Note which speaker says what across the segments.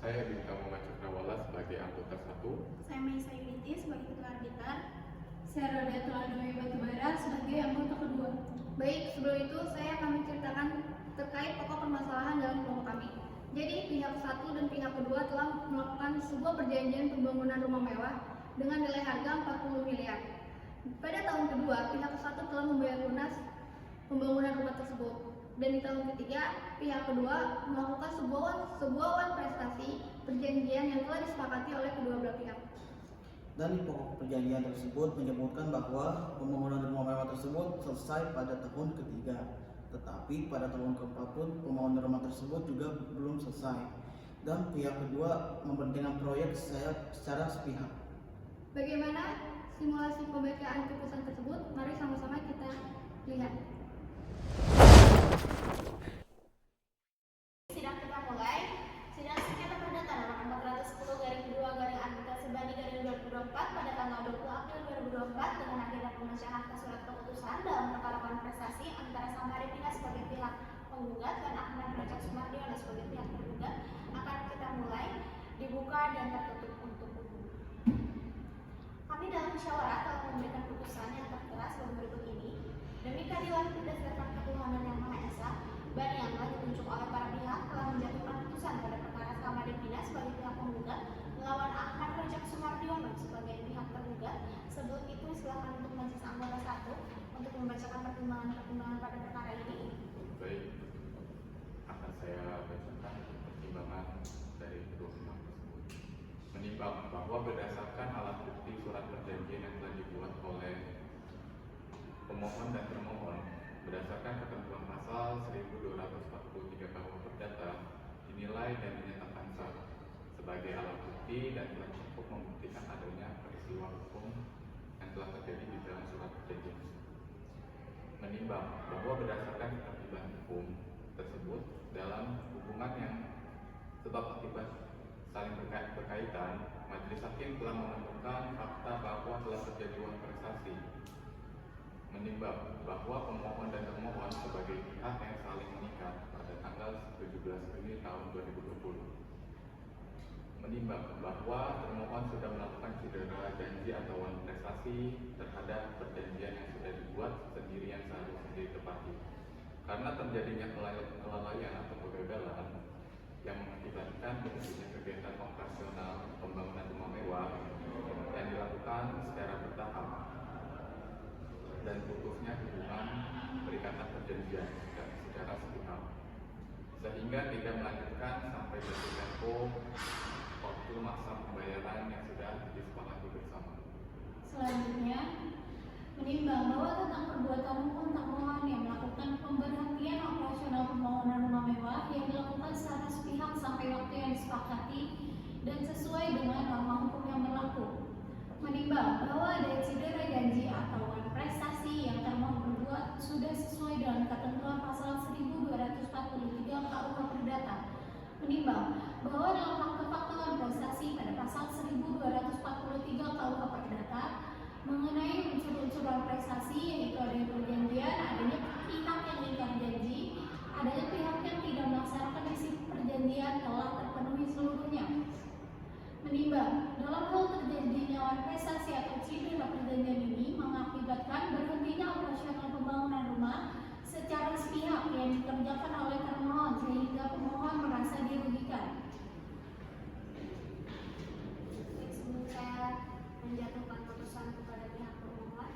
Speaker 1: Saya Bintang Muhammad Cakrawala sebagai anggota 1.
Speaker 2: Saya Maisa Yuniti sebagai ketua arbiter.
Speaker 3: Saya Rodatul Adwi Batubara sebagai anggota kedua.
Speaker 4: Baik, sebelum itu saya akan menceritakan terkait pokok permasalahan dalam kelompok kami. Jadi pihak satu dan pihak kedua telah melakukan sebuah perjanjian pembangunan rumah mewah dengan nilai harga 40 miliar. Pada tahun kedua, pihak satu telah membayar lunas pembangunan rumah tersebut. Dan di tahun ketiga, pihak kedua melakukan sebuah wan prestasi perjanjian yang telah disepakati oleh kedua belah pihak.
Speaker 5: Dan di pokok perjanjian tersebut menyebutkan bahwa pembangunan rumah mewah tersebut selesai pada tahun ketiga. Tetapi pada tahun keempat pun pembangunan rumah tersebut juga belum selesai. Dan pihak kedua memberhentikan proyek secara sepihak.
Speaker 4: Bagaimana simulasi pembacaan keputusan tersebut? Mari sama-sama kita lihat.
Speaker 2: Sidang kita mulai. Sidang sengketa perdata nomor 410/2/Anggota-Sebani-2024 pada tanggal 20 April 2024 dengan agenda pembacaan atas surat keputusan dalam perkara prestasi antara Samarinda sebagai pihak penggugat dan Ahmad Rajak Sumardiono sebagai pihak tergugat akan kita mulai, dibuka dan tertutup untuk umum. Kami dalam musyawarah telah memberikan putusan yang tertera sebagai berikut ini. Demi keadilan berdasarkan ketuhanan yang Maha Esa, Bani yang telah ditunjuk oleh para pihak telah menjatuhkan putusan pada perkara Samarinda sebagai pihak penggugat melawan Ahmad Rajak Sumardiono sebagai pihak tergugat. Sebelum itu silakan untuk majelis anggota 1 untuk membacakan pertimbangan pada perkara ini.
Speaker 1: Baik, akan saya bacakan pertimbangan dari kedua pihak tersebut. Menimbang bahwa berdasarkan alat bukti surat perjanjian yang telah dibuat oleh pemohon dan termohon berdasarkan ketentuan pasal 1243 KUH Perdata dinilai dan dinyatakan sah sebagai alat bukti dan telah cukup membuktikan adanya peristiwa hukum yang telah terjadi di dalam surat perjanjian tersebut. Menimbang bahwa berdasarkan ketertiban hukum tersebut dalam hubungan yang sebab akibat saling berkaitan, majelis hakim telah menentukan fakta bahwa telah terjadi wan prestasi. Menimbang bahwa pemohon dan termohon sebagai pihak yang saling mengikat pada tanggal 17 Juni tahun 2020. Menimbang bahwa termohon sudah melakukan cedera janji atau wan prestasi terhadap perjanjian yang sudah dibuat sendiri yang seharusnya ditepati. Karena terjadinya kelalaian atau kegagalan yang mengakibatkan berhentinya kegiatan operasional pembangunan rumah mewah yang dilakukan secara bertahap dan putusnya hubungan perikatan perjanjian secara sepihak sehingga tidak melanjutkan sampai jatuh tempo waktu masa pembayaran yang sudah disepakati bersama.
Speaker 3: Selanjutnya, menimbang bahwa tentang perbuatan hukum termohon yang melakukan pemberhentian operasional pembangunan rumah mewah yang dilakukan secara sepihak sampai waktu yang disepakati dan sesuai dengan norma hukum yang berlaku. Menimbang bahwa ada cedera janji atau wan prestasi yang termohon berbuat sudah sesuai dengan ketentuan pasal 1243 KUH Perdata. Menimbang bahwa dalam fakta-fakta wan prestasi pada pasal 1243 KUH Perdata mengenai unsur-unsur wan prestasi yaitu adanya perjanjian, adanya pihak yang ingkar janji, adanya pihak yang tidak melaksanakan isi perjanjian telah terpenuhi seluruhnya. Menimbang dalam hal terjadinya wan prestasi atau cedera perjanjian ini mengakibatkan berhentinya operasional pembangunan rumah secara sepihak yang dikerjakan oleh termohon sehingga pemohon merasa dirugikan.
Speaker 2: Sebelum saya menjatuhkan putusan kepada pihak pemohon,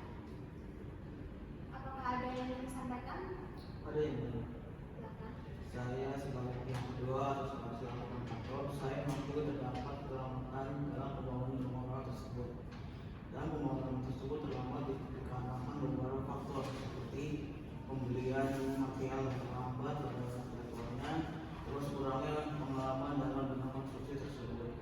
Speaker 2: apakah ada yang ingin disampaikan?
Speaker 5: Ada yang mulia.
Speaker 2: Silakan.
Speaker 5: Saya sebagai pihak kedua sebagai kontraktor, saya mengakui terdapat kelangkaan dalam pembangunan rumah mewah tersebut. Dan pembangunan rumah tersebut terlambat dikarenakan beberapa faktor seperti pembelian material yang terlambat pada ketentuannya, terus kurangnya pengalaman dalam bidang konstruksi tersebut.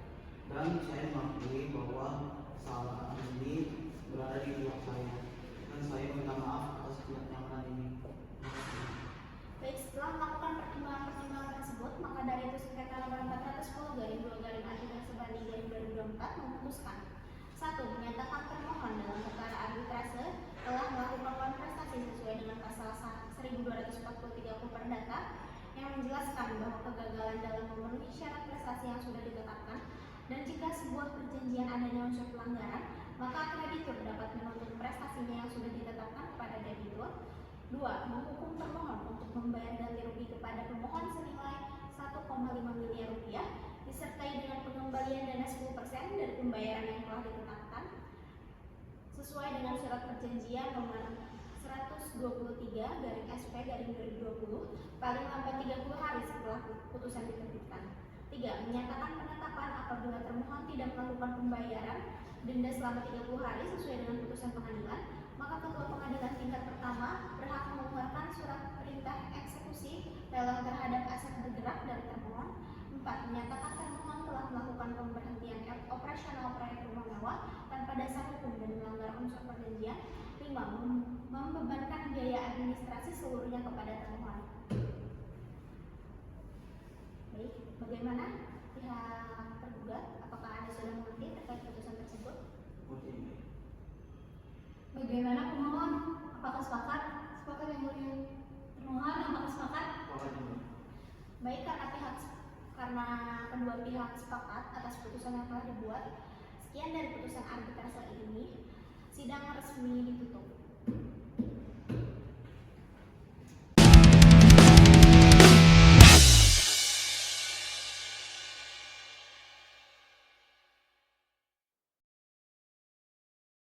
Speaker 5: Dan saya mengakui bahwa kesalahan ini berada di pihak saya, dan saya minta maaf atas ketidaknyamanan ini.
Speaker 2: Baik, setelah melakukan pertimbangan-pertimbangan tersebut, maka dari itu sengketa nomor 410/2/Anggota-Sebani-2024 memutuskan 1. Menyatakan termohon dalam perkara arbitrase telah melakukan wan prestasi sesuai dengan pasal 1243 KUH Perdata yang menjelaskan bahwa kegagalan dalam memenuhi syarat prestasi yang sudah ditetapkan dan jika sebuah perjanjian adanya unsur pelanggaran, maka kreditur dapat menuntut prestasinya yang sudah ditetapkan kepada debitur. 2. Menghukum termohon untuk membayar ganti rugi kepada pemohon senilai 1,5 miliar rupiah disertai dengan pengembalian dana 10% dari pembayaran yang telah ditetapkan sesuai dengan surat perjanjian nomor 123/SP/2020 paling lambat 30 hari setelah putusan diterbitkan. 3. Menyatakan penetapan apabila termohon tidak melakukan pembayaran denda selama 30 hari sesuai dengan putusan pengadilan, maka ketua pengadilan tingkat pertama berhak mengeluarkan surat perintah eksekusi lelang terhadap aset bergerak dari termohon. 4. Menyatakan termohon telah melakukan pemberhentian operasional proyek rumah mewah tanpa dasar hukum dan melanggar unsur perjanjian. 5. Membebankan biaya administrasi seluruhnya kepada termohon. Baik, bagaimana pihak tergugat? Apakah Anda sudah mengerti terkait putusan tersebut?
Speaker 3: Bagaimana pemohon? Apakah sepakat? Sepakat yang mulia. Termohon apakah sepakat?
Speaker 2: Baik, karena kedua pihak sepakat atas putusan yang telah dibuat, sekian dari putusan arbitrase ini. Sidang resmi ditutup.